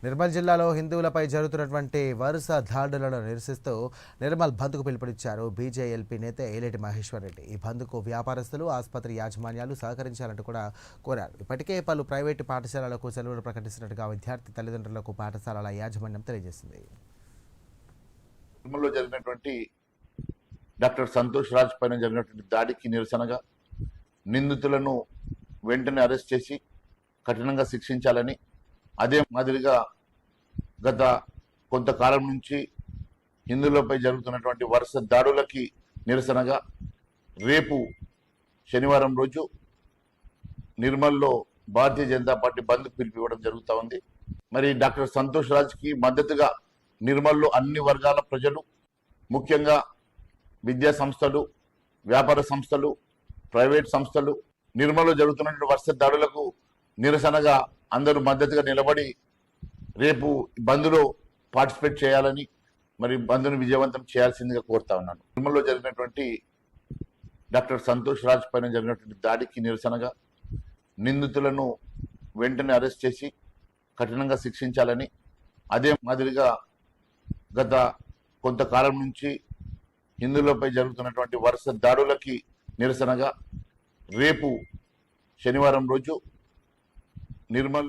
నిర్మల్ జిల్లాలో హిందువులపై జరుగుతున్నటువంటి వరుస దాడులను నిరసిస్తూ నిర్మల్ బంద్కు పిలుపునిచ్చారు బీజేఎల్పీ నేత ఏలేటి మహేశ్వర్ రెడ్డి. ఈ బంద్కు వ్యాపారస్తులు, ఆసుపత్రి యాజమాన్యాలు సహకరించాలంటూ కూడా కోరారు. ఇప్పటికే పలు ప్రైవేటు పాఠశాలలకు సెలవులు ప్రకటిస్తున్నట్టుగా విద్యార్థి తల్లిదండ్రులకు పాఠశాలల యాజమాన్యం తెలియజేసింది. నిర్మల్లో జరిగినటువంటి డాక్టర్ సంతోష్ రాజ్ పైన జరిగినటువంటి దాడికి నిరసనగా నిందితులను వెంటనే అరెస్ట్ చేసి కఠినంగా శిక్షించాలని, అదే మాదిరిగా గత కొంతకాలం నుంచి హిందువులపై జరుగుతున్నటువంటి వరుస దాడులకి నిరసనగా రేపు శనివారం రోజు నిర్మల్లో భారతీయ జనతా పార్టీ బంద్కు పిలిపివ్వడం జరుగుతూ ఉంది. మరి డాక్టర్ సంతోష్ రాజ్కి మద్దతుగా నిర్మల్లో అన్ని వర్గాల ప్రజలు, ముఖ్యంగా విద్యా సంస్థలు, వ్యాపార సంస్థలు, ప్రైవేట్ సంస్థలు నిర్మల్లో జరుగుతున్నటువంటి వరుస దాడులకు నిరసనగా అందరూ మద్దతుగా నిలబడి రేపు బంద్లో పార్టిసిపేట్ చేయాలని, మరి బంద్ను విజయవంతం చేయాల్సిందిగా కోరుతా ఉన్నాను. నిర్మల్లో జరిగినటువంటి డాక్టర్ సంతోష్ రాజ్ పైన జరిగినటువంటి దాడికి నిరసనగా నిందితులను వెంటనే అరెస్ట్ చేసి కఠినంగా శిక్షించాలని, అదే మాదిరిగా గత కొంతకాలం నుంచి హిందువులపై జరుగుతున్నటువంటి వరుస దాడులకి నిరసనగా రేపు శనివారం రోజు నిర్మల్